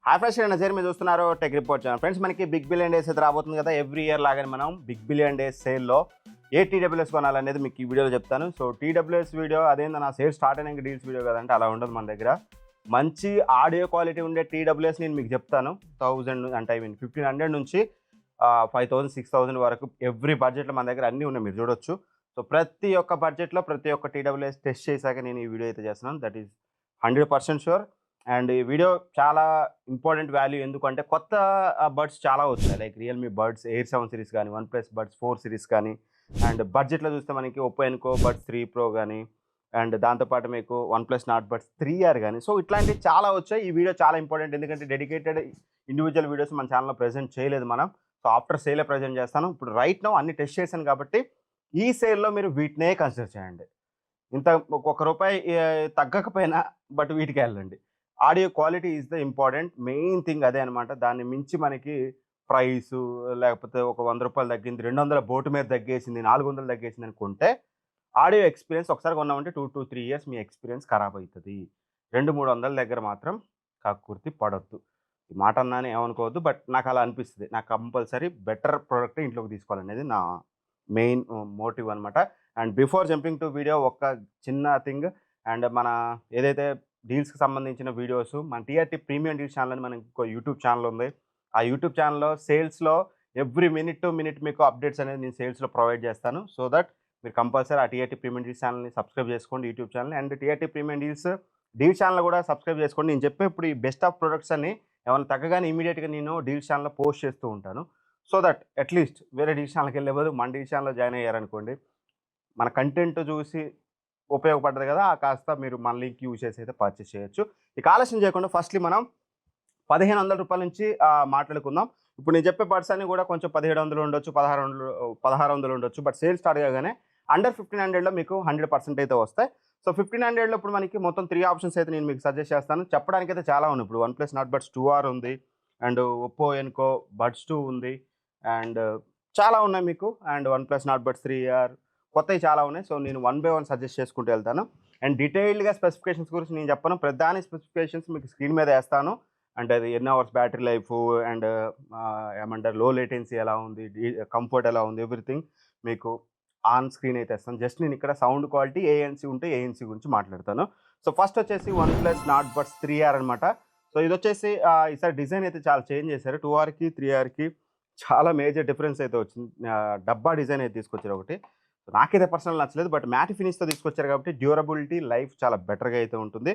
Hi friends, నేను నజీర్. మీరు చూస్తున్నారు టెక్ రిపోర్ట్ ఛానల్. ఫ్రెండ్స్, మనకి బిగ్ బిలియన్ డేస్ అయితే రాబోతుంది కదా. ఎవ్రీ ఇయర్ లాగానే మనం బిగ్ బిలియన్ డేస్ సేల్లో ఏ టీడబ్ల్యూఎస్ కొనాలనేది మీకు ఈ వీడియోలో చెప్తాను. సో టీడబ్ల్యూఎస్ వీడియో అదేంది నా సేల్ స్టార్ట్ అయిన డీల్స్ వీడియో కదంటే అలా ఉండదు మన దగ్గర. మంచి ఆడియో క్వాలిటీ ఉండే టీడబ్ల్యూఎస్ నేను మీకు చెప్తాను. 1000 అంటే 1500 నుంచి 5000 6000 వరకు ఎవ్రీ బడ్జెట్లో మన దగ్గర అన్నీ ఉన్నాయి, మీరు చూడొచ్చు. సో ప్రతి ఒక్క బడ్జెట్లో ప్రతి ఒక్క టీడబ్ల్యూఎస్ టెస్ట్ చేశాక నేను ఈ వీడియో అయితే చేస్తున్నాను. That is 100% sure. అండ్ ఈ వీడియో చాలా ఇంపార్టెంట్ వాల్యూ, ఎందుకంటే కొత్త బడ్స్ చాలా వచ్చాయి. Like Realme buds air 7 series కానీ, వన్ ప్లస్ బడ్స్ 4 సిరీస్ కానీ, అండ్ బడ్జెట్లో చూస్తే మనకి ఒప్పో ఎన్కో బడ్స్ 3 ప్రో కానీ, అండ్ దాంతోపాటు మీకు one plus Nord buds 3R కానీ. సో ఇట్లాంటివి చాలా వచ్చాయి. ఈ వీడియో చాలా ఇంపార్టెంట్, ఎందుకంటే డెడికేటెడ్ ఇండివిజువల్ వీడియోస్ మన ఛానల్లో ప్రెజెంట్ చేయలేదు మనం. సో ఆఫ్టర్ సేలే ప్రజెంట్ చేస్తాను. ఇప్పుడు రైట్ నౌ అన్ని టెస్ట్ చేశాను కాబట్టి ఈ సేల్లో మీరు వీటినే కన్సిడర్ చేయండి. ఇంత ఒక రూపాయి తగ్గకపోయినా బట్ వీటికి వెళ్ళండి. Audio quality is the important main thing, అదే అనమాట. దాన్ని మించి మనకి ప్రైసు లేకపోతే ఒక 100 రూపాయలు తగ్గింది, 200 బోటు మీద తగ్గేసింది, 400 తగ్గేసింది అనుకుంటే ఆడియో ఎక్స్పీరియన్స్ ఒకసారి కొన్నామంటే 2 to 3 years మీ ఎక్స్పీరియన్స్ ఖరాబ్ అవుతుంది. 200-300 దగ్గర మాత్రం కాకుర్తి పడొద్దు. ఈ మాట అన్నానే ఏమనుకోవద్దు, బట్ నాకు అలా అనిపిస్తుంది. నాకు కంపల్సరీ బెటర్ ప్రోడక్ట్ ఇంట్లోకి తీసుకోవాలనేది నా మెయిన్ మోటివ్ అనమాట. And before jumping to video ఒక చిన్న థింగ్, అండ్ మన ఏదైతే డీల్స్కి సంబంధించిన వీడియోస్ మన టీఆర్టీ ప్రీమియం డీల్స్ ఛానల్ అని మనకి ఒక యూట్యూబ్ ఛానల్ ఉంది. ఆ యూట్యూబ్ ఛానల్లో సేల్స్లో ఎవ్రీ మినిట్ టు మినిట్ మీకు అప్డేట్స్ అనేది నేను సేల్స్లో ప్రొవైడ్ చేస్తాను. సో దట్ మీరు కంపల్సరీ ఆ టీఆర్టీ ప్రీమియం డీల్స్ ఛానల్ని సబ్స్క్రైబ్ చేసుకోండి, YouTube channel. And TRT premium deal channel కూడా సబ్స్క్రైబ్ చేసుకోండి. నేను చెప్పే ఇప్పుడు ఈ బెస్ట్ ఆఫ్ ప్రొడక్ట్స్ అన్ని ఏమైనా తగ్గగానే ఇమీడియట్గా నేను డీల్ ఛానల్లో పోస్ట్ చేస్తూ ఉంటాను. సో దట్ అట్లీస్ట్ వేరే డీల్ ఛానల్కి వెళ్ళే బదులు మన డీల్ ఛానల్లో జాయిన్ అయ్యారనుకోండి, మన కంటెంట్ చూసి ఉపయోగపడ్డది కదా, ఆ కాస్త మీరు మన లింక్ యూజ్ చేసి అయితే పర్చేస్ చేయొచ్చు. ఇక ఆలస్యం చేయకుండా ఫస్ట్లీ మనం 1500 రూపాయల నుంచి మాట్లాడుకుందాం. ఇప్పుడు నేను చెప్పే బడ్స్ అన్ని కూడా కొంచెం 1700 ఉండొచ్చు, 1600 ఉండొచ్చు, బట్ సేల్ స్టార్ట్ కాగానే అండర్ 1500లో మీకు 100% అయితే వస్తాయి. సో 1500లో ఇప్పుడు మనకి మొత్తం 3 ఆప్షన్స్ అయితే నేను మీకు సజెస్ట్ చేస్తాను. చెప్పడానికి అయితే చాలా ఉన్నాయి. ఇప్పుడు one plus Nord buds 2R ఉంది, అండ్ ఒప్పో ఎన్కో బడ్స్ 2 ఉంది, అండ్ చాలా ఉన్నాయి మీకు. And OnePlus Nord buds 3R కొత్తవి చాలా ఉన్నాయి. సో నేను 1 by 1 సజెస్ట్ చేసుకుంటూ వెళ్తాను. అండ్ డీటెయిల్డ్గా స్పెసిఫికేషన్స్ గురించి నేను చెప్పను, ప్రధాని స్పెసిఫికేషన్స్ మీకు స్క్రీన్ మీద వేస్తాను. అంటే అది ఎన్ని అవర్స్ బ్యాటరీ లైఫ్, అండ్ ఏమంటారు లో లేటెన్సీ ఎలా ఉంది, కంఫర్ట్ ఎలా ఉంది, ఎవ్రీథింగ్ మీకు ఆన్ స్క్రీన్ అయితే వేస్తాను. జస్ట్ నేను ఇక్కడ సౌండ్ క్వాలిటీ ఏఎన్సీ ఉంటే ఏఎన్సీ గురించి మాట్లాడతాను. సో ఫస్ట్ వచ్చేసి one plus Nord buds 3R అనమాట. సో ఇది వచ్చేసి ఈసారి డిజైన్ అయితే చాలా చేంజ్ చేశారు. 2Rకి 3Rకి చాలా మేజర్ డిఫరెన్స్ అయితే వచ్చింది. డబ్బా డిజైన్ అయితే తీసుకొచ్చారు ఒకటి. నాకైతే పర్సనల్ నచ్చలేదు, బట్ మ్యాట్ ఫినిష్తో తీసుకొచ్చారు కాబట్టి డ్యూరబిలిటీ లైఫ్ చాలా బెటర్గా అయితే ఉంటుంది.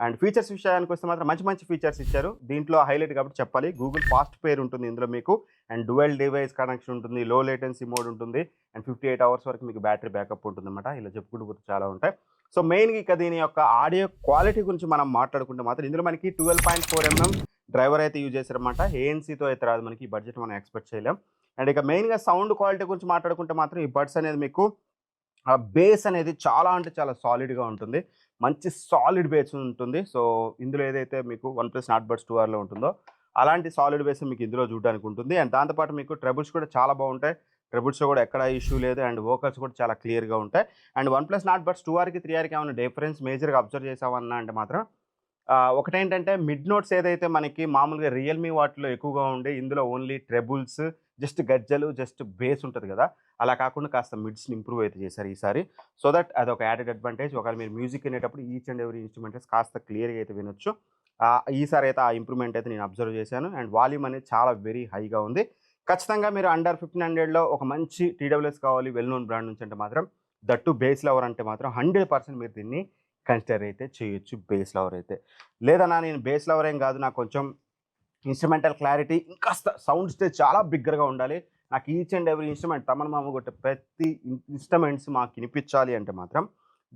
అండ్ ఫీచర్స్ విషయానికి వస్తే మాత్రం మంచి మంచి ఫీచర్స్ ఇచ్చారు. దీంట్లో హైలైట్ కాబట్టి చెప్పాలి, గూగుల్ ఫాస్ట్ పేర్ ఉంటుంది ఇందులో మీకు, అండ్ డ్యువల్ డివైస్ కనెక్షన్ ఉంటుంది, లో లేటెన్సీ మోడ్ ఉంటుంది, అండ్ 58 hours వరకు మీకు బ్యాటరీ బ్యాకప్ ఉంటుంది అనమాట. ఇలా చెప్పుకుంటూ పోతే చాలా ఉంటాయి. సో మెయిన్గా ఇక దీని యొక్క ఆడియో క్వాలిటీ గురించి మనం మాట్లాడుకుంటే మాత్రం ఇందులో మనకి 12.4mm డ్రైవర్ అయితే యూజ్ చేశారన్నమాట. ఏఎన్సీతో అయితే రాదు మనకి, ఈ బడ్జెట్ మనం ఎక్స్పెక్ట్ చేయలేం. అండ్ ఇక మెయిన్గా సౌండ్ క్వాలిటీ గురించి మాట్లాడుకుంటే మాత్రం ఈ బడ్స్ అనేది మీకు బేస్ అనేది చాలా అంటే చాలా సాలిడ్గా ఉంటుంది, మంచి సాలిడ్ బేస్ ఉంటుంది. సో ఇందులో ఏదైతే మీకు వన్ ప్లస్ నాట్ బడ్స్ 2Rలో ఉంటుందో అలాంటి సాలిడ్ బేస్ మీకు ఇందులో చూడడానికి ఉంటుంది. అండ్ దాంతోపాటు మీకు ట్రబుల్స్ కూడా చాలా బాగుంటాయి. ట్రబుల్స్లో కూడా ఎక్కడ ఇష్యూ లేదు, అండ్ వోకల్స్ కూడా చాలా క్లియర్గా ఉంటాయి. And OnePlus Nord buds 2Rకి 3Rకి ఏమైనా డిఫరెన్స్ మేజర్గా అబ్జర్వ్ చేసామన్నా అంటే మాత్రం ఒకటేంటంటే మిడ్ నోట్స్ ఏదైతే మనకి మామూలుగా రియల్మీ వాటిలో ఎక్కువగా ఉండే, ఇందులో ఓన్లీ ట్రెబుల్స్, జస్ట్ గజ్జలు, జస్ట్ బేస్ ఉంటుంది కదా, అలా కాకుండా కాస్త మిడ్స్ని ఇంప్రూవ్ అయితే చేశారు ఈసారి. సో దట్ అదొక యాడెడ్ అడ్వాంటేజ్. ఒకవేళ మీరు మ్యూజిక్ వినేటప్పుడు ఈచ్ అండ్ ఎవరీ ఇన్స్ట్రుమెంట్స్ కాస్త క్లియర్గా అయితే వినొచ్చు. ఈసారి అయితే ఆ ఇంప్రూవ్మెంట్ అయితే నేను అబ్జర్వ్ చేశాను. అండ్ వాల్యూమ్ అనేది చాలా వెరీ హైగా ఉంది. ఖచ్చితంగా మీరు అండర్ 1500లో ఒక మంచి టీడబ్ల్యూఎస్ కావాలి వెల్ నోన్ బ్రాండ్ నుంచి అంటే మాత్రం, దట్టు బేస్ లవర్ అంటే మాత్రం 100% మీరు దీన్ని కన్సిడర్ అయితే చేయొచ్చు. బేస్ లవర్ అయితే లేదన్నా నేను బేస్ లవర్ ఏం కాదు, నాకు కొంచెం ఇన్స్ట్రుమెంటల్ క్లారిటీ ఇంకాస్త సౌండ్ స్టేజ్ చాలా బిగ్గరగా ఉండాలి, నాకు each and every instrument Thaman మామ కొట్టే ప్రతి ఇన్స్ట్రుమెంట్స్ మాకు వినిపించాలి అంటే మాత్రం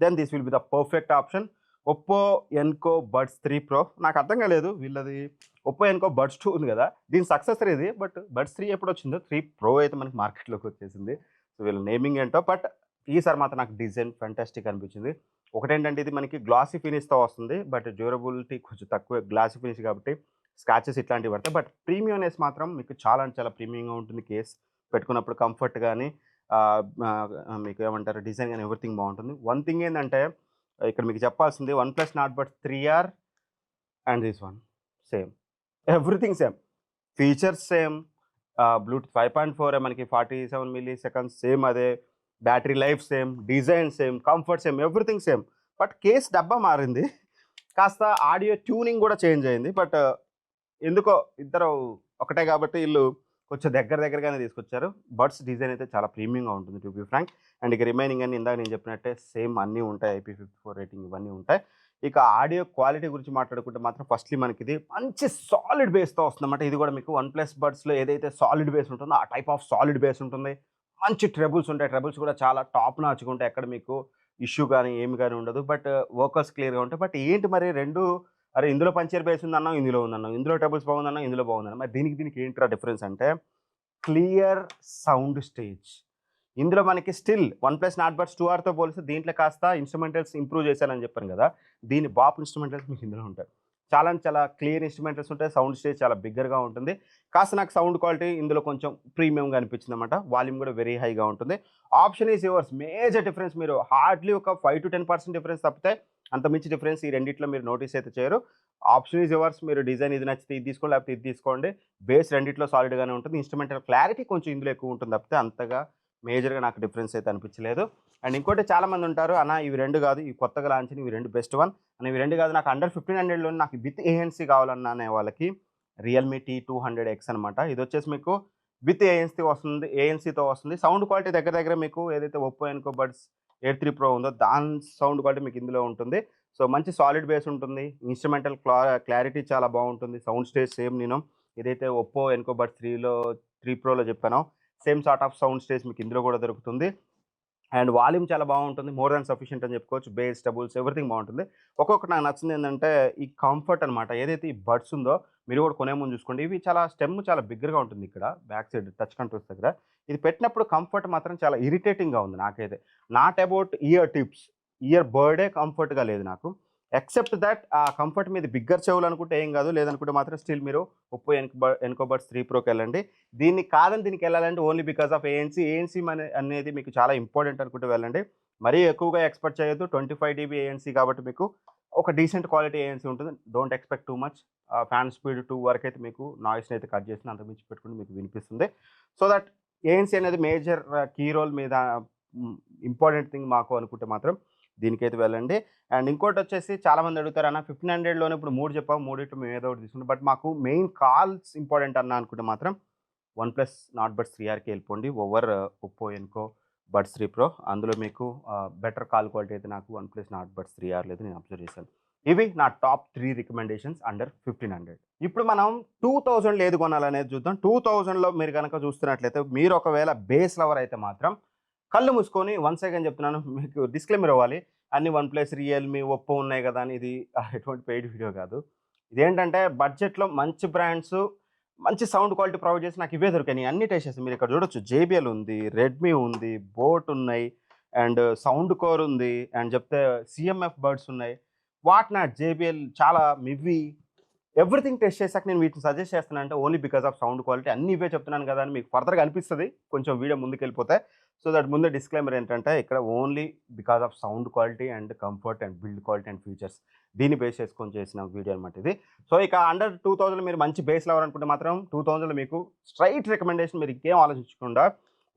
then this will be the perfect option. Oppo Enco buds 3 pro. నాకు అర్థం కాలేదు వీళ్ళది ఒప్పో ఎన్కో బడ్స్ 2 ఉంది కదా, దీని సక్సెసర్ ఇది, బట్ బడ్స్ 3 ఎప్పుడు వచ్చిందో 3 ప్రో అయితే మనకి మార్కెట్లోకి వచ్చేసింది. సో వీళ్ళ నేమింగ్ ఏంటో, బట్ ఈసారి మాత్రం నాకు డిజైన్ ఫెంటాస్టిక్ అనిపించింది. ఒకటేంటంటే ఇది మనకి గ్లాసీ ఫినిష్తో వస్తుంది, బట్ డ్యూరబిలిటీ కొంచెం తక్కువ, గ్లాసీ ఫినిష్ కాబట్టి స్క్రాచెస్ ఇట్లాంటివి పడతాయి. బట్ ప్రీమియంనెస్ మాత్రం మీకు చాలా అంటే చాలా ప్రీమియంగా ఉంటుంది. కేస్ పెట్టుకున్నప్పుడు కంఫర్ట్ కానీ మీకు ఏమంటారు డిజైన్ కానీ ఎవ్రీథింగ్ బాగుంటుంది. వన్ థింగ్ ఏంటంటే ఇక్కడ మీకు చెప్పాల్సింది one plus not but 3R and this one same everything same. Features same. Bluetooth 5.4 మనకి 47 మిల్లీ సెకండ్స్ సేమ్ అదే. Battery life same, design same, comfort same, everything same. But case డబ్బా మారింది. కాస్త ఆడియో ట్యూనింగ్ కూడా చేంజ్ అయింది. But ఎందుకో ఇద్దరు ఒకటే కాబట్టి ఈళ్ళు కొంచెం దగ్గరగానే తీసుకొచ్చారు. బడ్స్ డిజైన్ అయితే చాలా ప్రీమియంగా ఉంటుంది టు బీ ఫ్రాంక్. అండ్ ఇక రిమైనింగ్ అన్నీ ఇందాక నేను చెప్పినట్టే సేమ్ అన్నీ ఉంటాయి. IP54 రేటింగ్ ఇవన్నీ ఉంటాయి. ఇక ఆడియో క్వాలిటీ గురించి మాట్లాడుకుంటే మాత్రం ఫస్ట్‌లీ మనకిది మంచి సాలిడ్ బేస్‌తో వస్తుందన్నమాట. ఇది కూడా మీకు వన్‌ప్లస్ బడ్స్‌లో ఏదైతే సాలిడ్ బేస్ ఉంటుందో ఆ టైప్ ఆఫ్ సాలిడ్ బేస్ ఉంటుంది. మంచి ట్రెబుల్స్ ఉంటాయి. ట్రెబుల్స్ కూడా చాలా టాప్ నాచ్‌గా ఉంటాయి. ఎక్కడ మీకు ఇష్యూ గాని, ఏమి గాని ఉండదు. బట్ వోకల్స్ క్లియర్‌గా ఉంటాయి. బట్ ఏంటి మరి 2 అరే! ఇందులో పంచర్ బేస్ ఉందన్నావు, ఇందులో ఉందన్నావు. ఇందులో ట్రెబుల్స్ బాగుందన్నావు, ఇందులో బాగుందన్నావు. మరి దీనికి ఏంట్రా డిఫరెన్స్ అంటే క్లియర్ సౌండ్ స్టేజ్. ఇందులో మనకి still OnePlus not buds 2R పోలిస్తే దీంట్లో కాస్త ఇన్‌స్ట్రుమెంటల్స్ ఇంప్రూవ్ చేశానని చెప్పాను గదా! దీని బాప్ ఇన్‌స్ట్రుమెంటల్స్ మీకు ఇందులో ఉంటాయి. చాలా అంటే చాలా క్లియర్ ఇన్‌స్ట్రుమెంటల్స్ ఉంటాయి. సౌండ్ స్టేజ్ చాలా బిగ్గరగా ఉంటుంది. కాస్త నాకు సౌండ్ క్వాలిటీ ఇందులో కొంచెం ప్రీమియంగా అనిపించిందన్నమాట. వాల్యూమ్ కూడా వెరీ హైగా ఉంటుంది. Option is yours. Major difference మీరు హార్డ్‌లీ ఒక 5-10% డిఫరెన్స్ తప్పితే అంతకుమించి డిఫరెన్స్ ఈ రెండిట్లో మీరు నోటీస్ అయితే చేయరు. Option is yours. మీరు డిజైన్ ఇది నచ్చితే ఇది తీసుకోండి, లేకపోతే ఇది తీసుకోండి. బేస్ రెండిట్లో సాలిడ్‌గానే ఉంటుంది. ఇన్‌స్ట్రుమెంటల్ క్లారిటీ కొంచెం ఇందులో ఎక్కువ ఉంటుంది తప్పితే అంతగా మేజర్‌గా నాకు డిఫరెన్స్ అయితే అనిపించలేదు. అండ్ ఇంకోటి చాలామంది ఉంటారు, అన్న ఇవి 2 కాదు, ఇవి కొత్తగా లాంచ్ అయినవి, ఇవి 2 బెస్ట్ వన్. అన్న ఇవి 2 కాదు, నాకు అండర్ 1500లో నాకు విత్ ఏఎన్సీ కావాలన్నా అనే వాళ్ళకి రియల్‌మీ T200X అనమాట. ఇదొచ్చేసి మీకు విత్ ఏఎన్సీతో వస్తుంది. సౌండ్ క్వాలిటీ దగ్గర మీకు ఏదైతే Oppo Enco buds air 3 pro ఉందో దాని సౌండ్ క్వాలిటీ మీకు ఇందులో ఉంటుంది. సో మంచి సాలిడ్ బేస్ ఉంటుంది. ఇన్‌స్ట్రుమెంటల్ క్లారిటీ చాలా బాగుంటుంది. సౌండ్ స్టేజ్ సేమ్ నేను ఏదైతే ఒప్పో ఎన్కో బడ్స్ 3 ప్రోలో చెప్పానో same sort of sound stage మీకు ఇందులో కూడా దొరుకుతుంది. అండ్ వాల్యూమ్ చాలా బాగుంటుంది. మోర్ దాన్ సఫిషియంట్ అని చెప్పుకోవచ్చు. బేస్, డబుల్స్ ఎవ్రీథింగ్ బాగుంటుంది. ఒక్కొక్కటి నాకు నచ్చింది ఏంటంటే ఈ కంఫర్ట్ అనమాట. ఏదైతే ఈ బడ్స్ ఉందో మీరు కూడా కొనే ముందు చూసుకోండి. ఇవి చాలా స్టెమ్ చాలా బిగ్గరగా ఉంటుంది ఇక్కడ బ్యాక్ సైడ్ టచ్ కంట్రోల్స్ దగ్గర. ఇది పెట్టినప్పుడు కంఫర్ట్ మాత్రం చాలా ఇరిటేటింగ్‌గా ఉంది నాకైతే. Not about ear tips. Ear బర్డే కంఫర్ట్‌గా లేదు నాకు. ఎక్సెప్ట్ దట్ ఆ కంఫర్ట్ మీద బిగ్గర్ చెవులు అనుకుంటే ఏం కాదు. లేదనుకుంటే మాత్రం స్టిల్ మీరు ఒప్పో ఎన్కో బడ్స్ 3 ప్రోకెళ్ళండి. దీనికెళ్ళాలంటే only because of ANC. ANC అనేది మీకు చాలా ఇంపార్టెంట్ అనుకుంటూ వెళ్ళండి. మరీ ఎక్కువగా ఎక్స్‌పెక్ట్ చేయొద్దు. 25 డీబీ ఏఎన్సీ కాబట్టి మీకు ఒక డీసెంట్ క్వాలిటీ ఏఎన్సీ ఉంటుంది. Don't expect too much. Fan speed 2 వరకైతే మీకు నాయిస్‌ని అయితే కట్ చేస్తుంది. అంతకు మించి పెట్టుకుంటే మీకు వినిపిస్తుంది. సో దట్ ఏఎన్సీ అనేది మేజర్ కీ రోల్ మీద ఇంపార్టెంట్ థింగ్ మాకు అనుకుంటే మాత్రం దీనికైతే వెళ్ళండి. అండ్ ఇంకోటొచ్చేసి చాలామంది అడుగుతారు, అన్న 1500లోనే ఇప్పుడు 3 చెప్పావు, మూడిట్లో మేము ఏదో ఒకటి తీసుకుంటాం. బట్ మాకు మెయిన్ కాల్స్ ఇంపార్టెంట్ అన్న అనుకుంటే మాత్రం వన్‌ప్లస్ నాట్ బడ్స్ 3Rకి వెళ్ళిపోండి over Oppo Enco buds 3 pro. అందులో మీకు బెటర్ కాల్ క్వాలిటీ అయితే నాకు వన్‌ప్లస్ నాట్ బడ్స్ 3R లేదు, నేను అబ్జర్వ్ చేశాను. ఇవి నా టాప్ 3 రికమెండేషన్స్ అండర్ 1500. ఇప్పుడు మనం 2000లో ఏది కొనాలనేది చూద్దాం. 2000లో మీరు గనక చూస్తున్నట్లయితే మీరు ఒకవేళ బేస్ లవర్ అయితే మాత్రం కళ్ళు మూసుకొని వన్స్ అగైన్ చెప్తున్నాను, మీకు డిస్క్లైమర్ ఇవ్వాలి. అన్ని వన్‌ప్లస్, రియల్‌మీ, ఒప్పో ఉన్నాయి కదా అని. ఇది ఎటువంటి పెయిడ్ వీడియో కాదు. ఇదేంటంటే బడ్జెట్‌లో మంచి బ్రాండ్స్, మంచి సౌండ్ క్వాలిటీ ప్రొవైడ్ చేసి నాకు ఇవే దొరికాయి. అన్ని టెస్ట్ చేశాను. మీరు ఇక్కడ చూడొచ్చు, జేబీఎల్ ఉంది, రెడ్మీ ఉంది, బోట్ ఉన్నాయి, అండ్ సౌండ్ కోర్ ఉంది, అండ్ చెప్తే సీఎంఎఫ్ బర్డ్స్ ఉన్నాయి. వాట్ నాట్, జేబీఎల్, చాలా మివి, ఎవ్రీథింగ్ టెస్ట్ చేశాక నేను వీటిని సజెస్ట్ చేస్తున్నానంటే only because of sound quality. అన్ని ఇవే చెప్తున్నాను కదా అని మీకు ఫర్దర్‌గా అనిపిస్తది కొంచెం వీడియో ముందుకెళ్ళిపోతే. సో దట్ ముందే డిస్క్లైమర్ ఏంటంటే ఇక్కడ only because of sound quality and comfort and build quality and features దీన్ని బేస్ చేసుకొని చేసిన వీడియో అనమాట ఇది. సో ఇక అండర్ 2000 మీరు మంచి బేస్ లవర్ అనుకుంటే మాత్రం 2000లో మీకు స్ట్రైట్ రికమెండేషన్, మీరు ఇంకేం ఆలోచించకుండా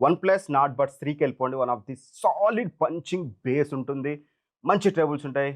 వన్‌ప్లస్ నాట్ బడ్స్ 3కి వెళ్ళిపోండి. One of the solid punching base ఉంటుంది. మంచి ట్రెబుల్స్ ఉంటాయి.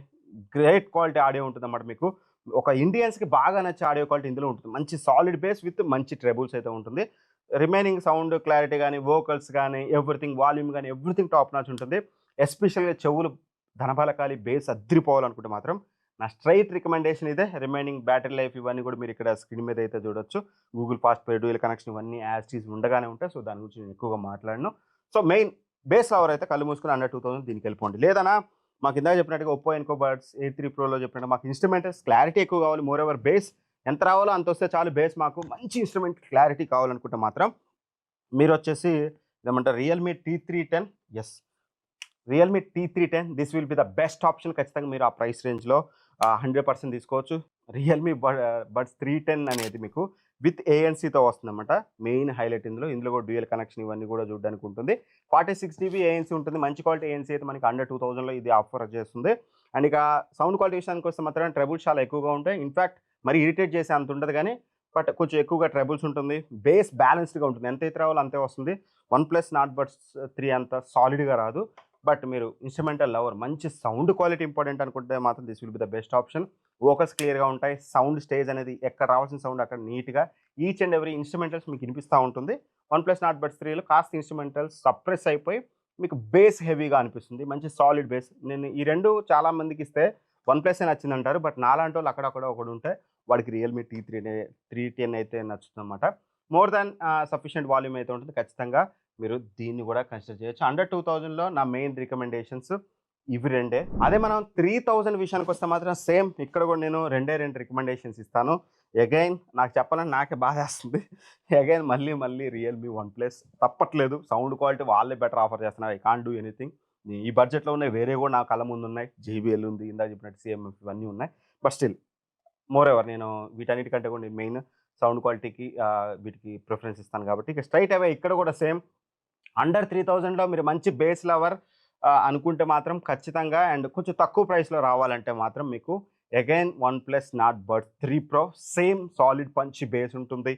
గ్రేట్ క్వాలిటీ ఆడియో ఉంటుందన్నమాట మీకు. ఒక ఇండియన్స్‌కి బాగా నచ్చే ఆడియో క్వాలిటీ ఇందులో ఉంటుంది. మంచి సాలిడ్ బేస్ విత్ మంచి ట్రెబుల్స్ అయితే ఉంటుంది. రిమైనింగ్ సౌండ్ క్లారిటీ గానీ, వోకల్స్ గానీ, ఎవ్రీథింగ్, వాల్యూమ్ గానీ ఎవ్రీథింగ్ టాప్ నాచ్ ఉంటుంది. ఎస్పెషల్‌గా చెవులు ధనబలకాలి, బేస్ అద్దిరిపోవాలనుకుంటే మాత్రం నా స్ట్రైట్ రికమెండేషన్ ఇదే. రిమైనింగ్ బ్యాటరీ లైఫ్ ఇవన్నీ కూడా మీరు ఇక్కడ స్క్రీన్ మీద అయితే చూడొచ్చు. గూగుల్ ఫాస్ట్‌పే, డ్యూయల్ కనెక్షన్ ఇవన్నీ యాజ్ ఇట్ ఈజ్ ఉండగానే ఉంటాయి. సో దాని గురించి నేను ఎక్కువగా మాట్లాడను. సో మెయిన్ బేస్ లవర్ అయితే కళ్ళు మూసుకొని అండర్ 2000 దీనికి వెళ్ళిపోండి. లేదన్నా మాకు ఇందాక చెప్పినట్టుగా ఒప్పో ఎన్కో బడ్స్ ఎయిర్ 3 ప్రోలో చెప్పినట్టు మాకు ఇన్‌స్ట్రుమెంటల్స్ క్లారిటీ ఎక్కువ కావాలి. మోర్ ఓవర్ బేస్ ఎంత రావాలో అంత వస్తే చాలు. బేస్ మాకు మంచి ఇన్‌స్ట్రుమెంట్ క్లారిటీ కావాలనుకుంటే మాత్రం మీరొచ్చేసి ఏమంటారు, Realme T310. Yes, Realme T310 this will be the best option. ఖచ్చితంగా మీరు ఆ ప్రైస్ రేంజ్‌లో 100% తీసుకోవచ్చు. రియల్‌మీ బడ్స్ 310 అనేది మీకు విత్ ఏఎన్సీతో వస్తుందన్నమాట. మెయిన్ హైలైట్ ఇందులో కూడా డ్యూయల్ కనెక్షన్ ఇవన్నీ కూడా చూడడానికి ఉంటుంది. 46 జీబీ ఏఎన్సీ ఉంటుంది. మంచి క్వాలిటీ ఏఎన్సీ అయితే మనకి అండర్ 2000లో ఇది ఆఫర్ చేస్తుంది. అండ్ ఇక సౌండ్ క్వాలిటీ విషయానికి వస్తే మాత్రం ట్రబుల్స్ చాలా ఎక్కువగా ఉంటాయి. ఇన్‌ఫాక్ట్ మరి ఇరిటేట్ చేసే అంత ఉండదు కానీ బట్ కొంచెం ఎక్కువగా ట్రబుల్స్ ఉంటుంది. బేస్ బ్యాలెన్స్డ్‌గా ఉంటుంది. ఎంతైతే రావాలో అంతే వస్తుంది. వన్ ప్లస్ నాట్ బడ్స్ 3 అంత సాలిడ్‌గా రాదు. బట్ మీరు ఇన్‌స్ట్రుమెంటల్ లవర్ మంచి సౌండ్ క్వాలిటీ ఇంపార్టెంట్ అనుకుంటే మాత్రం this will be the best option. Vocals క్లియర్‌గా ఉంటాయి. సౌండ్ స్టేజ్ అనేది ఎక్కడ రావాల్సిన సౌండ్ అక్కడ నీట్‌గా ఈచ్ అండ్ ఎవ్రీ ఇన్‌స్ట్రుమెంటల్స్ మీకు వినిపిస్తా ఉంటుంది. వన్ ప్లస్ నాట్ బడ్స్ 3లో కాస్త ఇన్‌స్ట్రుమెంటల్స్ సప్రెస్ అయిపోయి మీకు బేస్ హెవీగా అనిపిస్తుంది. మంచి సాలిడ్ బేస్. నేను ఈ 2 చాలా మందికిస్తే వన్ ప్లస్సే నచ్చిందంటారు. బట్ నాలాంటోళ్ళు అక్కడక్కడ ఒకడుంటే వాడికి రియల్‌మీ టీ10 అయితే నచ్చుతుందన్నమాట. మోర్ దాన్ సఫిషియంట్ వాల్యూమ్ అయితే ఉంటుంది. ఖచ్చితంగా మీరు దీన్ని కూడా కన్సిడర్ చేయొచ్చు. అండర్ 2000లో నా మెయిన్ రికమెండేషన్స్ ఇవి రెండే. అదే మనం 3000 విషయానికొస్తే మాత్రం సేమ్ ఇక్కడ కూడా నేను రెండే 2 రికమెండేషన్స్ ఇస్తాను. అగైన్ నాకు చెప్పాలని నాకే బాధేస్తుంది. అగైన్ మళ్ళీ రియల్‌మీ వన్ ప్లస్ తప్పట్లేదు. సౌండ్ క్వాలిటీ వాళ్ళే బెటర్ ఆఫర్ చేస్తున్నారు. I can't do anything. ఈ బడ్జెట్‌లో ఉన్నాయి. వేరే కూడా నా కళ్ళ ముందున్నాయి. జేబీఎల్ ఉంది. ఇందాక చెప్పినట్టు సీఎంఎఫ్ ఇవన్నీ ఉన్నాయి. బట్ స్టిల్ మోర్ ఎవర్ నేను వీటన్నిటికంటే కూడా మెయిన్ సౌండ్ క్వాలిటీకి వీటికి ప్రిఫరెన్స్ ఇస్తాను కాబట్టి ఇక స్ట్రైట్ అవే ఇక్కడ కూడా సేమ్ అండర్ 3000లో మీరు మంచి బేస్ లవర్ అనుకుంటే మాత్రం ఖచ్చితంగా అండ్ కొంచెం తక్కువ ప్రైస్లో రావాలంటే మాత్రం మీకు again OnePlus Nord bud 3 pro same solid punch bass ఉంటుంది.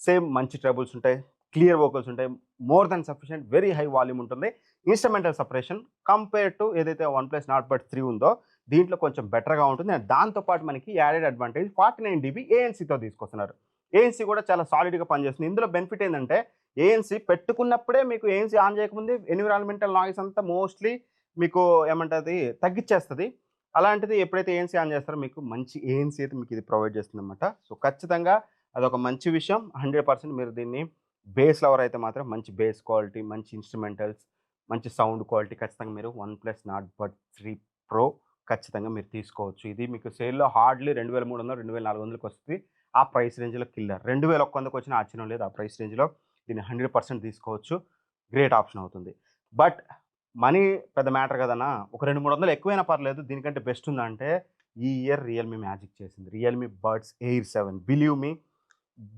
సేమ్ మంచి ట్రబుల్స్ ఉంటాయి. క్లియర్ వోకల్స్ ఉంటాయి. More than sufficient very high volume ఉంటుంది. ఇన్స్ట్రుమెంటల్ సపరేషన్ కంపేర్ టు ఏదైతే వన్ ప్లస్ నాట్ బడ్ 3 ఉందో దీంట్లో కొంచెం బెటర్గా ఉంటుంది. అండ్ దాంతోపాటు మనకి యాడెడ్ అడ్వాంటేజ్ 49 dB ఏఎన్సీతో తీసుకొస్తున్నారు. ఏఎన్సీ కూడా చాలా సాలిడ్గా పనిచేస్తుంది. ఇందులో బెనిఫిట్ ఏంటంటే ఏఎన్సీ పెట్టుకున్నప్పుడే మీకు ఏఎన్సీ ఆన్ చేయకముందే ఎన్విరాన్మెంటల్ నాయిస్ అంతా మోస్ట్లీ మీకు ఏమంటుంది తగ్గించేస్తుంది. అలాంటిది ఎప్పుడైతే ఏఎన్సీ ఆన్ చేస్తారో మీకు మంచి ఏఎన్సీ అయితే మీకు ఇది ప్రొవైడ్ చేస్తుంది అనమాట. సో ఖచ్చితంగా అదొక మంచి విషయం. 100% మీరు దీన్ని బేస్ లవర్ అయితే మాత్రం మంచి బేస్ క్వాలిటీ, మంచి ఇన్స్ట్రుమెంటల్స్, మంచి సౌండ్ క్వాలిటీ ఖచ్చితంగా మీరు OnePlus Nord bud 3 pro ఖచ్చితంగా మీరు తీసుకోవచ్చు. ఇది మీకు సేల్‌లో హార్డ్‌లీ 2300, 2400కి వస్తుంది. ఆ ప్రైస్ రేంజ్‌లో కిల్లర్. 2100కి వచ్చిన ఆశ్చర్యం లేదు. ఆ ప్రైస్ రేంజ్‌లో దీన్ని 100% తీసుకోవచ్చు. గ్రేట్ ఆప్షన్ అవుతుంది. బట్ మనీ పెద్ద మ్యాటర్ కదన్నా. ఒక 200, 300 ఎక్కువైనా పర్లేదు. దీనికంటే బెస్ట్ ఉందంటే ఈ ఇయర్ రియల్‌మీ మ్యాజిక్ చేసింది. Realme buds air 7 believe me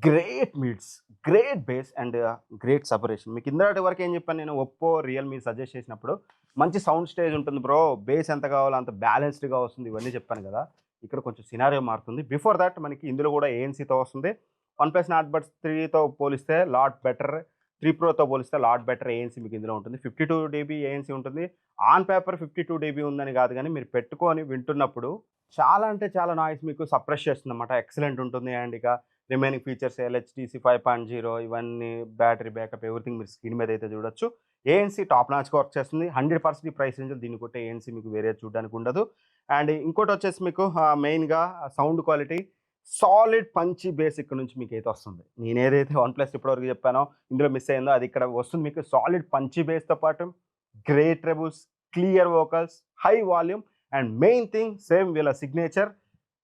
great mids, great base and great separation. మీకు ఇందాటి వరకు ఏం చెప్పాను నేను ఒప్పో, రియల్‌మీ సజెస్ట్ చేసినప్పుడు మంచి సౌండ్ స్టేజ్ ఉంటుంది బ్రో. బేస్ ఎంత కావాలో అంత బ్యాలెన్స్డ్‌గా వస్తుంది. ఇవన్నీ చెప్పాను కదా! ఇక్కడ కొంచెం సినారియో మారుతుంది. బిఫోర్ దట్ మనకి ఇందులో కూడా ఏఎన్సీతో వస్తుంది. వన్ ప్లస్ నాట్ బడ్స్ 3తో పోలిస్తే లాట్ బెటర్. 3 ప్రోతో పోలిస్తే లాట్ బెటర్ ఏఎన్సీ మీకు ఇందులో ఉంటుంది. 52 డీబీ ఏఎన్సీ ఉంటుంది. ఆన్ పేపర్ 52 డీబీ ఉందని కాదు కానీ మీరు పెట్టుకొని వింటున్నప్పుడు చాలా అంటే చాలా నాయిస్ మీకు సప్రెస్ చేస్తుందన్నమాట. ఎక్సలెంట్ ఉంటుంది. అండ్ ఇక రిమైనింగ్ ఫీచర్స్ ఎల్హెచ్టీసీ 5.0 ఇవన్నీ బ్యాటరీ బ్యాకప్ ఎవ్రీథింగ్ మీరు స్క్రీన్ మీద అయితే చూడొచ్చు. ఏఎన్సీ టాప్ నాచ్‌గా వర్క్ చేస్తుంది. 100% ఈ ప్రైస్ రేంజ్‌లో దీన్ని కొట్టే ఏఎన్సీ మీకు వేరే చూడడానికి ఉండదు. అండ్ ఇంకోటి వచ్చేసి మీకు మెయిన్‌గా sound quality solid Punchhi base ఇక్కడ నుంచి మీకైతే వస్తుంది. నేను ఏదైతే వన్ ప్లస్ ఇప్పటివరకు చెప్పానో ఇందులో మిస్ అయిందో అది ఇక్కడ వస్తుంది మీకు. సాలిడ్ పంచీ బేస్‌తో పాటు great trebles, clear vocals, high volume and main thing same వీళ్ళ సిగ్నేచర్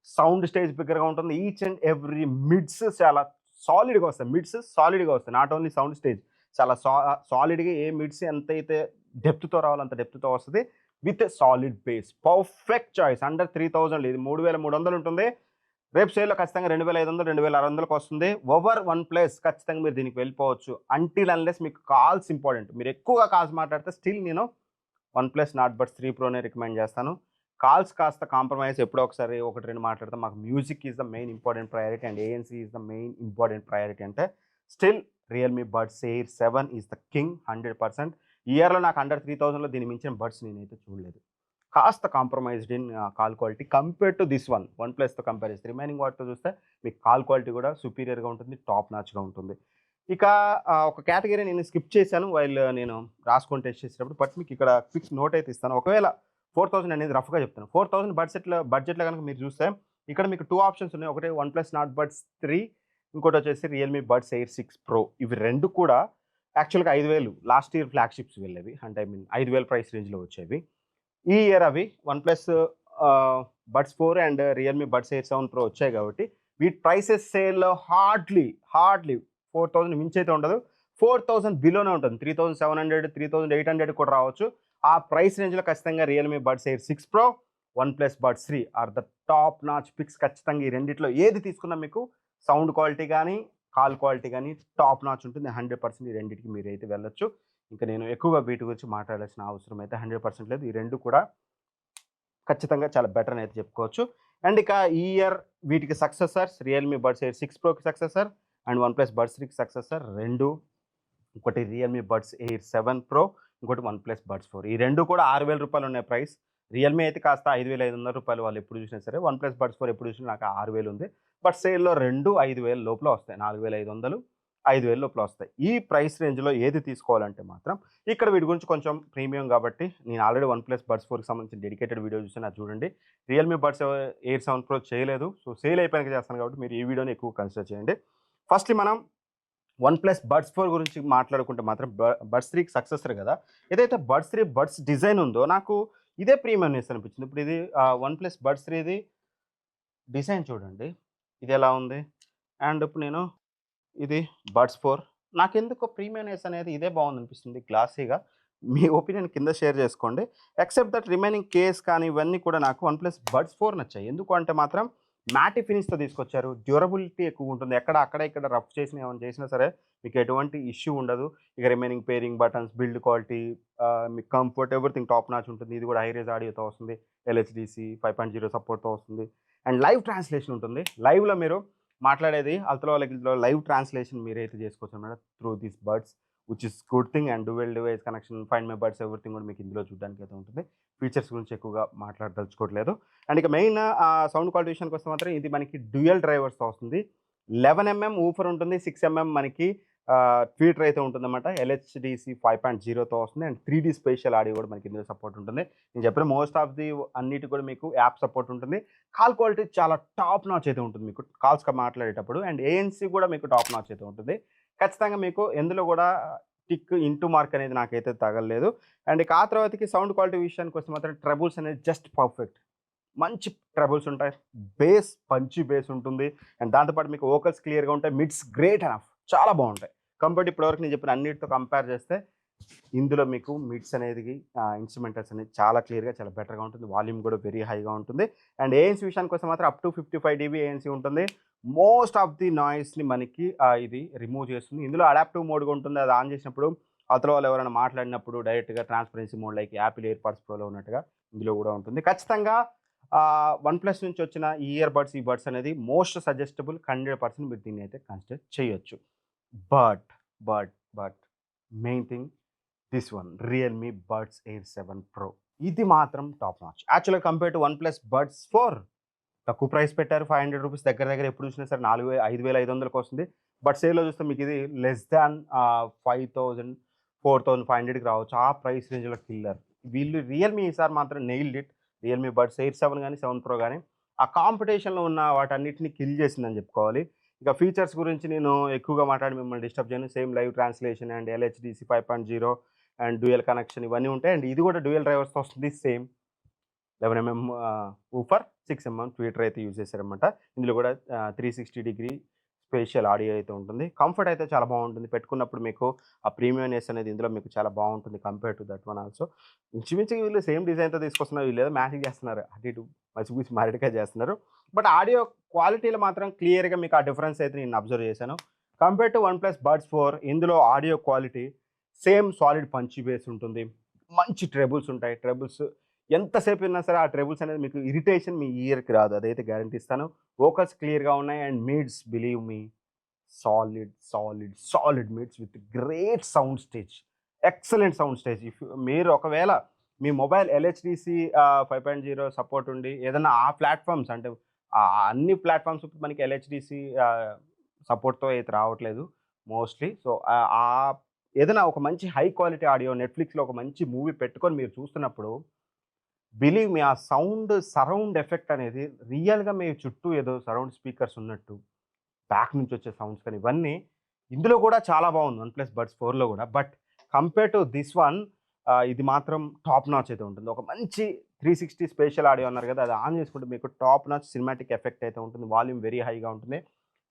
సౌండ్ స్టేజ్ బిగ్గరగా ఉంటుంది. ఈచ్ అండ్ ఎవ్రీ మిడ్స్ చాలా సాలిడ్‌గా వస్తాయి. మిడ్స్ సాలిడ్‌గా వస్తాయి. నాట్ ఓన్లీ సౌండ్ స్టేజ్ చాలా సాలిడ్‌గా ఏ మిడ్స్ ఎంతైతే డెప్త్‌తో రావాలో అంత డెప్త్‌తో వస్తది. With solid base. Perfect choice. Under 3000 ఇది 3300 ఉంటుంది. రేపు సేల్‌లో ఖచ్చితంగా 2500, 2600కి వస్తుంది. ఓవర్ వన్ ప్లస్ ఖచ్చితంగా మీరు దీనికి వెళ్ళిపోవచ్చు. అంటిల్ అన్లెస్ మీకు కాల్స్ ఇంపార్టెంట్. మీరు ఎక్కువగా కాల్స్ మాట్లాడితే స్టిల్ నేను వన్ ప్లస్ నాట్ బడ్స్ 3 ప్రోనే రికమెండ్ చేస్తాను. కాల్స్ కాస్త కాంప్రమైజ్ ఎప్పుడో ఒకసారి 1, 2 మాట్లాడతాం. మాకు music is the main important priority and ANC is the main important priority అంటే still Realme buds air 7 is the king 100%. ఈ ఇయర్‌లో నాకు అండర్ 3000లో దీన్ని మించిన బడ్స్ నేనైతే చూడలేదు. కాస్త compromised in call quality compare to this వన్ ప్లస్‌తో కంపేర్ చేస్తే రిమైనింగ్ వాటితో చూస్తే మీకు కాల్ క్వాలిటీ కూడా సుపీరియర్‌గా ఉంటుంది. టాప్ నాచ్‌గా ఉంటుంది. ఇక ఒక కేటగిరీ నేను స్కిప్ చేశాను వైల్ నేను రాసుకొని టెస్ట్ చేసేటప్పుడు. బట్ మీకు ఇక్కడ క్విక్ నోట్ అయితే ఇస్తాను. ఒకవేళ 4000 అనేది రఫ్‌గా చెప్తాను. 4000 బడ్జెట్‌లో గనుక మీరు చూస్తే ఇక్కడ మీకు 2 ఆప్షన్స్ ఉన్నాయి. ఒకటి వన్ ప్లస్ నాట్ బడ్స్ 3 ఇంకోటి వచ్చేసి రియల్‌మీ బడ్స్ ఎయిర్ 6 ప్రో. ఇవి 2 కూడా యాక్చువల్‌గా 5000 లాస్ట్ ఇయర్ ఫ్లాగ్‌షిప్స్ వెళ్ళేవి. అంటే ఐ మీన్ 5000 ప్రైస్ రేంజ్‌లో వచ్చేవి. ఈ ఇయర్ అవి one plus buds 4 and Realme buds air 7 pro వచ్చాయి కాబట్టి వీటి ప్రైసెస్ సేల్‌లో హార్డ్లీ 4000 మించి అయితే ఉండదు. 4000 బిలోనే ఉంటుంది. 3700, 3800 కూడా రావచ్చు. ఆ ప్రైస్ రేంజ్‌లో ఖచ్చితంగా Realme buds air 6 pro, OnePlus buds 3 are the top notch picks. ఖచ్చితంగా ఈ రెండిట్లో ఏది తీసుకున్నా మీకు సౌండ్ క్వాలిటీ కానీ, కాల్ క్వాలిటీ కానీ టాప్ నాచ్ ఉంటుంది. 100% ఈ రెండిటికి మీరైతే వెళ్ళొచ్చు. ఇంకా నేను ఎక్కువగా వీటి గురించి మాట్లాడాల్సిన అవసరం అయితే 100% లేదు. ఈ 2 కూడా ఖచ్చితంగా చాలా బెటర్ అని అయితే చెప్పుకోవచ్చు. అండ్ ఇక ఈ ఇయర్ వీటికి సక్సెసర్స్ రియల్మీ బడ్స్ ఎయిర్ 6 ప్రోకి సక్సెసర్ అండ్ వన్‌ప్లస్ బడ్స్ 3కి సక్సెసర్ 2. ఒకటి రియల్మీ బడ్స్ ఎయిర్ 7 ప్రో, ఇంకోటి వన్‌ప్లస్ బడ్స్ 4. ఈ 2 కూడా రూ. 6,000 ఉన్నాయి ప్రైస్. రియల్మీ అయితే కాస్త రూ. 5,500 వాళ్ళు ఎప్పుడు చూసినా సరే. వన్‌ప్లస్ బడ్స్ 4 ఎప్పుడు చూసినా నాకు 6,000 ఉంది. బట్ సేల్‌లో 2 5,000 లోపల వస్తాయి. 4,500 5,000 లోపల వస్తాయి. ఈ ప్రైస్ రేంజ్‌లో ఏది తీసుకోవాలంటే మాత్రం ఇక్కడ వీటి గురించి కొంచెం ప్రీమియం కాబట్టి నేను ఆల్రెడీ వన్‌ప్లస్ బడ్స్ 4కి సంబంధించిన డెడికేటెడ్ వీడియో చూసాను, అది చూడండి. రియల్మీ బడ్స్ ఎయిర్ 7 ప్రో చేయలేదు. సో సేల్ అయిపోయాక చేస్తాను కాబట్టి మీరు ఈ వీడియోని ఎక్కువ కన్సిడర్ చేయండి. ఫస్ట్‌లీ మనం వన్‌ప్లస్ బడ్స్ 4 గురించి మాట్లాడుకుంటే మాత్రం బడ్స్ 3కి సక్సెసర్ కదా! ఏదైతే బడ్స్ 3 బడ్స్ డిజైన్ ఉందో నాకు ఇదే ప్రీమియంనెస్ అనిపించింది. ఇప్పుడు ఇది వన్‌ప్లస్ బడ్స్ 3ది డిజైన్ చూడండి. ఇది ఎలా ఉంది? అండ్ ఇప్పుడు నేను ఇది బడ్స్ 4 నాకెందుకో ప్రీమియంనెస్ అనేది ఇదే బాగుందనిపిస్తుంది గ్లాసీగా. మీ ఒపీనియన్ కింద షేర్ చేసుకోండి. ఎక్సెప్ట్ దట్ రిమైనింగ్ కేస్ కానీ ఇవన్నీ కూడా నాకు వన్‌ప్లస్ బడ్స్ 4 నచ్చాయి. ఎందుకు అంటే మాత్రం మ్యాటి ఫినిష్‌తో తీసుకొచ్చారు. డ్యూరబిలిటీ ఎక్కువుంటుంది. అక్కడ ఇక్కడ రఫ్ చేసినా ఏమైనా చేసినా సరే మీకు ఎటువంటి ఇష్యూ ఉండదు. ఇక remaining pairing buttons, build quality, మీకు కంఫర్ట్ ఎవ్రీథింగ్ టాప్ నాచ్ ఉంటుంది. ఇది కూడా హై రేజ్ ఆడియోతో వస్తుంది. ఎల్‌హెచ్‌డిసి 5.0 సపోర్ట్‌తో వస్తుంది. అండ్ లైవ్ ట్రాన్స్‌లేషన్ ఉంటుంది. లైవ్‌లో మీరు మాట్లాడేది అవతల వాళ్ళకి లైవ్ ట్రాన్స్‌లేషన్ మీరైతే చేసుకోవచ్చనమాట through these buds which is good thing. And dual device connection, find my buds everything కూడా మీకు ఇందులో చూడడానికైతే ఉంటుంది. ఫీచర్స్ గురించి ఎక్కువగా మాట్లాడదలుచుకోవట్లేదు. అండ్ ఇక మెయిన్ సౌండ్ క్వాలిటీ విషయానికి వస్తే మాత్రం ఇది మనకి డ్యూయల్ డ్రైవర్స్‌తో వస్తుంది. 11 ఊఫర్ ఉంటుంది. 6 మనకి ట్వీటర్ అయితే ఉంటుందన్నమాట. ఎల్‌హెచ్‌డిసి 5.0తో వస్తుంది. అండ్ 3D స్పేషియల్ ఆడియో కూడా మనకి ఇందులో సపోర్ట్ ఉంటుంది. నేను చెప్పిన మోస్ట్ ఆఫ్ ది అన్నిటికి కూడా మీకు యాప్ సపోర్ట్ ఉంటుంది. కాల్ క్వాలిటీ చాలా టాప్ నాచ్ అయితే ఉంటుంది మీకు కాల్స్ మాట్లాడేటప్పుడు. అండ్ ఏఎన్సీ కూడా మీకు టాప్ నాచ్ అయితే ఉంటుంది. ఖచ్చితంగా మీకు ఎందులో కూడా టిక్ ఇంటూ మార్క్ అనేది నాకైతే తగలలేదు. అండ్ ఇక ఆ తర్వాతకి సౌండ్ క్వాలిటీ విషయానికి వస్తే మాత్రం ట్రబుల్స్ అనేది జస్ట్ పర్ఫెక్ట్. మంచి ట్రబుల్స్ ఉంటాయి. బేస్ పంచి బేస్ ఉంటుంది. అండ్ దాంతో పాటు మీకు వోకల్స్ క్లియర్‌గా ఉంటాయి. మిడ్స్ గ్రేట్ ఎనఫ్ చాలా బాగుంటాయి. కంపేర్డ్ ఇప్పటివరకు నేను చెప్పిన అన్నిటితో కంపేర్ చేస్తే ఇందులో మీకు మిడ్స్ అనేది ఇన్స్ట్రుమెంటల్స్ అనేది చాలా క్లియర్‌గా చాలా బెటర్‌గా ఉంటుంది. వాల్యూమ్ కూడా వెరీ హైగా ఉంటుంది. అండ్ ఏఎన్సీ విషయానికి వస్తే మాత్రం అప్ టు 55 డీబీ ఏఎన్సీ ఉంటుంది. మోస్ట్ ఆఫ్ ది నాయిస్‌ని మనకి ఇది రిమూవ్ చేస్తుంది. ఇందులో అడాప్టివ్ మోడ్‌గా ఉంటుంది. అది ఆన్ చేసినప్పుడు అవతల వాళ్ళు ఎవరైనా మాట్లాడినప్పుడు డైరెక్ట్‌గా transparency mode like Apple AirPods ప్రోలో ఉన్నట్టుగా ఇందులో కూడా ఉంటుంది. ఖచ్చితంగా వన్‌ప్లస్ నుంచి వచ్చిన ఈ ఇయర్ బడ్స్, ఈ బడ్స్ అనేది మోస్ట్ సజెస్టబుల్. 100% మీరు దీన్ని అయితే కన్సిడర్ చేయొచ్చు. But, but main thing this one Realme buds air 7 pro ఇది మాత్రం టాప్ నాచ్. యాక్చువల్‌గా కంపేర్ టు వన్‌ప్లస్ బడ్స్ 4 తక్కువ ప్రైస్ పెట్టారు. రూ. 500 దగ్గర దగ్గర ఎప్పుడు చూసినా సరే 5,500కి వస్తుంది. బట్ సేల్‌లో చూస్తే మీకు ఇది లెస్ దాన్ 5,000 4,500కి రావచ్చు. ఆ ప్రైస్ రేంజ్‌లో కిల్లర్. వీళ్ళు రియల్మీ ఈసారి మాత్రం nailed it. Realme buds air 7 గానీ, 7 ప్రో గానీ ఆ కాంపిటీషన్‌లో ఉన్న వాటన్నిటిని కిల్ చేసిందని చెప్పుకోవాలి. ఇక ఫీచర్స్ గురించి నేను ఎక్కువగా మాట్లాడి మిమ్మల్ని డిస్టర్బ్ చేయను. Same live translation and LHDC 5.0 and dual connection ఇవన్నీ ఉంటాయి. అండ్ ఇది కూడా డ్యూయల్ డ్రైవర్స్‌తో వస్తుంది సేమ్. 11 ఊఫర్, 6 ట్విటర్ అయితే యూజ్ చేశారనమాట. ఇందులో కూడా 360 డిగ్రీ స్పేషియల్ ఆడియో అయితే ఉంటుంది. కంఫర్ట్ అయితే చాలా బాగుంటుంది. పెట్టుకున్నప్పుడు మీకు ఆ ప్రీమియంనెస్ అనేది ఇందులో మీకు చాలా బాగుంటుంది compare to that one also. ఇంచుమించుగా వీళ్ళు సేమ్ డిజైన్‌తో తీసుకొస్తున్నారు. వీళ్ళేదో మ్యాచింగ్ చేస్తున్నారు. అటు ఇటు మసిపూసి మారేడుకాయ చేస్తున్నారు. బట్ ఆడియో క్వాలిటీలో మాత్రం క్లియర్‌గా మీకు ఆ డిఫరెన్స్ అయితే నేను అబ్జర్వ్ చేశాను. కంపేర్ టు వన్‌ప్లస్ బడ్స్ 4 ఇందులో audio quality same solid Punchhi base ఉంటుంది. మంచి ట్రెబుల్స్ ఉంటాయి. ట్రెబుల్స్ ఎంతసేపు విన్నా సరే ఆ ట్రెబుల్స్ అనేది మీకు ఇరిటేషన్ మీ ఇయర్‌కి రాదు. అదైతే గ్యారంటీ ఇస్తాను. వోకల్స్ క్లియర్‌గా ఉన్నాయి. And mids believe me solid mids with great sound stage. Excellent sound stage. మీరు ఒకవేళ మీ మొబైల్ ఎల్‌హెచ్‌డిసి 5.0 సపోర్ట్ ఉండి ఏదైనా ఆ ప్లాట్‌ఫామ్స్ అంటే అన్ని ప్లాట్‌ఫామ్స్ ఇప్పుడు మనకి ఎల్‌హెచ్‌డిసి సపోర్ట్‌తో అయితే రావట్లేదు మోస్ట్‌లీ. సో, ఏదైనా ఒక మంచి హై క్వాలిటీ ఆడియో నెట్‌ఫ్లిక్స్‌లో ఒక మంచి మూవీ పెట్టుకొని మీరు చూస్తున్నప్పుడు బిలీవ్ మీ ఆ సరౌండ్ ఎఫెక్ట్ అనేది రియల్‌గా మీ చుట్టూ ఏదో సరౌండ్ స్పీకర్స్ ఉన్నట్టు, బ్యాక్ నుంచి వచ్చే సౌండ్స్ కానీ ఇవన్నీ ఇందులో కూడా చాలా బాగుంది వన్‌ప్లస్ బడ్స్ 4లో కూడా. But compare to this one ఇది మాత్రం టాప్ నాచ్ అయితే ఉంటుంది. ఒక మంచి 360 స్పేషియల్ ఆడియో అన్నారు కదా! అది ఆన్ చేసుకుంటే మీకు టాప్ నాచ్ సినిమాటిక్ ఎఫెక్ట్ అయితే ఉంటుంది. వాల్యూమ్ వెరీ హైగా ఉంటుంది.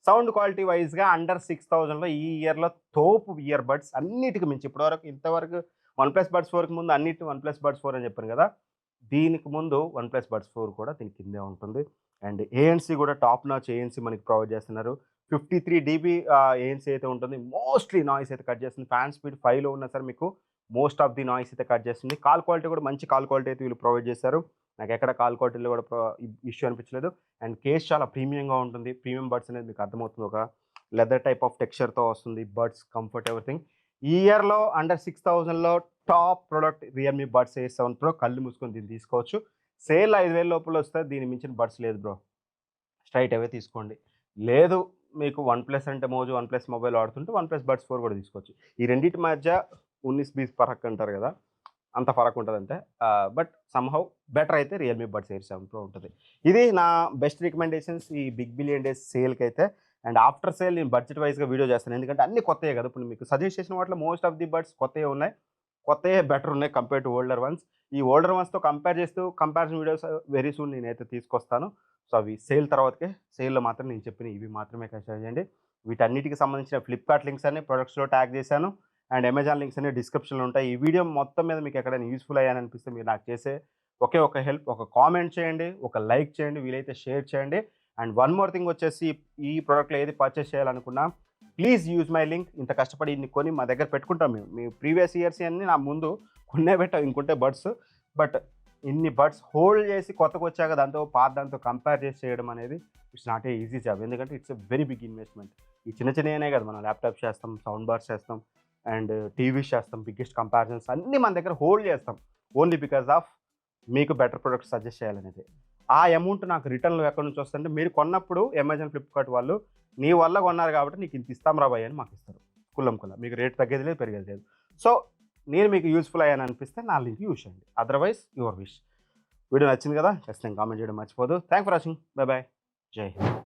సౌండ్ క్వాలిటీ వైస్‌గా అండర్ 6,000లో ఈ ఇయర్‌లో తోపు ఇయర్ బడ్స్ అన్నిటికి మించి ఇప్పటివరకు ఇంతవరకు వన్‌ప్లస్ బడ్స్ 4కి ముందు అన్నిటి వన్‌ప్లస్ బడ్స్ 4 అని చెప్పాను కదా! దీనికి ముందు వన్‌ప్లస్ బడ్స్ 4 కూడా దీని కిందే ఉంటుంది. అండ్ ఏఎన్సీ కూడా టాప్ నాచ్ ఏఎన్సీ మనకి ప్రొవైడ్ చేస్తున్నారు. 53 డీబీ ఏఎన్సీ అయితే ఉంటుంది. మోస్ట్‌లీ నాయిస్ అయితే కట్ చేస్తుంది. ఫ్యాన్ స్పీడ్ 5లో ఉన్నా సరే మీకు మోస్ట్ ఆఫ్ ది నాయిస్ అయితే కట్ చేస్తుంది. కాల్ క్వాలిటీ కూడా మంచి కాల్ క్వాలిటీ అయితే వీళ్ళు ప్రొవైడ్ చేశారు. నాకు ఎక్కడ కాల్ క్వాలిటీలో కూడా ఇష్యూ అనిపించలేదు. అండ్ కేస్ చాలా ప్రీమియంగా ఉంటుంది. ప్రీమియం బడ్స్ అనేది మీకు అర్థమవుతుంది. ఒక లెదర్ టైప్ ఆఫ్ టెక్స్చర్‌తో వస్తుంది. Buds, comfort, everything. ఈ ఇయర్‌లో అండర్ 6000లో top product Realme buds A7 Pro. కళ్ళు మూసుకొని దీన్ని తీసుకోవచ్చు. సేల్ 5000 లోపల వస్తే దీన్ని మించిన బడ్స్ లేదు బ్రో. స్ట్రైట్ అవే తీసుకోండి. లేదు మీకు వన్‌ప్లస్ అంటే మోజు, వన్‌ప్లస్ మొబైల్ వాడుతుంటే వన్‌ప్లస్ బడ్స్ 4 కూడా తీసుకోవచ్చు. ఈ రెండిటి మధ్య 19-20 ఫరక్ అంటారు కదా! అంత ఫరక్ ఉంటదంటే. బట్ సమ్‌హౌ బెటర్ అయితే రియల్‌మీ బడ్స్ ఎయిర్ 7 Pro ఉంటది. ఇది నా బెస్ట్ రికమెండేషన్స్ ఈ బిగ్ బిలియన్ డేస్ సేల్‌కైతే. అండ్ ఆఫ్టర్ సేల్ నేను బడ్జెట్ వైస్‌గా వీడియో చేస్తాను. ఎందుకంటే అన్నీ కొత్తయే కదా! ఇప్పుడు మీకు సజెస్ట్ చేసిన వాటిలో మోస్ట్ ఆఫ్ ది బడ్స్ కొత్తయే ఉన్నాయి. కొత్తయే బెటర్ ఉన్నాయి కంపేర్ టు ఓల్డర్ వన్స్. ఈ ఓల్డర్ వన్స్‌తో కంపేర్ చేస్తూ కంపారిజన్ వీడియోస్ వెరీ సూన్ నేనైతే తీసుకొస్తాను. సో అవి సేల్ తర్వాతకే. సేల్‌లో మాత్రం నేను చెప్పిన ఇవి మాత్రమే కన్సిడర్ చేయండి. వీటన్నిటికి సంబంధించిన ఫ్లిప్‌కార్ట్ లింక్స్ అన్ని ప్రొడక్ట్స్‌లో ట్యాగ్ చేశాను. అండ్ అమెజాన్ లింక్స్ అన్ని డిస్క్రిప్షన్‌లో ఉంటాయి. ఈ వీడియో మొత్తం మీద మీకు ఎక్కడైనా యూజ్‌ఫుల్ అయ్యాననిపిస్తే మీరు నాకు చేసే ఒకే ఒక హెల్ప్, ఒక కామెంట్ చేయండి, ఒక లైక్ చేయండి, వీలైతే షేర్ చేయండి. అండ్ వన్ మోర్ థింగ్ వచ్చేసి ఈ ప్రొడక్ట్‌లో ఏది పర్చేస్ చేయాలనుకున్నా ప్లీజ్ యూజ్ మై లింక్. ఇంత కష్టపడి ఇన్ని కొని మా దగ్గర పెట్టుకుంటాం మేము. మీ ప్రీవియస్ ఇయర్స్ అన్నీ నా ముందు కొన్నే పెట్టాం ఇంకుంటే బడ్స్. బట్ ఇన్ని బడ్స్ హోల్డ్ చేసి కొత్తకొచ్చాక దాంతో పాత దాంతో కంపేర్ చేసి చేయడం అనేది it's not a easy job. ఎందుకంటే it's a very big investment. ఈ చిన్న చిన్నయనే కాదు, మనం ల్యాప్‌టాప్స్ చేస్తాం, సౌండ్ బార్స్ చేస్తాం, అండ్ టీవీస్ చేస్తాం, బిగ్గెస్ట్ కంపారిజన్స్ అన్నీ మన దగ్గర హోల్డ్ చేస్తాం. ఓన్లీ బికాస్ ఆఫ్ మీకు బెటర్ ప్రొడక్ట్స్ సజెస్ట్ చేయాలనేది. ఆ అమౌంట్ నాకు రిటర్న్‌లో ఎక్కడి నుంచి వస్తుందంటే మీరు కొన్నప్పుడు అమెజాన్, ఫ్లిప్‌కార్ట్ వాళ్ళు నీ వల్ల కొన్నారు కాబట్టి నీకు ఇంత ఇస్తాం రా భయ్ అని మాకు ఇస్తారు. కుల్లం కుల్ల. మీకు రేట్ తగ్గేది లేదు, పెరిగేది లేదు. సో నేను మీకు యూజ్‌ఫుల్ అయ్యాను అనిపిస్తే నా లింక్ యూజ్ చేయండి. Otherwise your wish. వీడియో నచ్చింది కదా? ఖచ్చితంగా కామెంట్ చేయడం మర్చిపోదు. Thanks for watching. Bye bye. జై హింద్.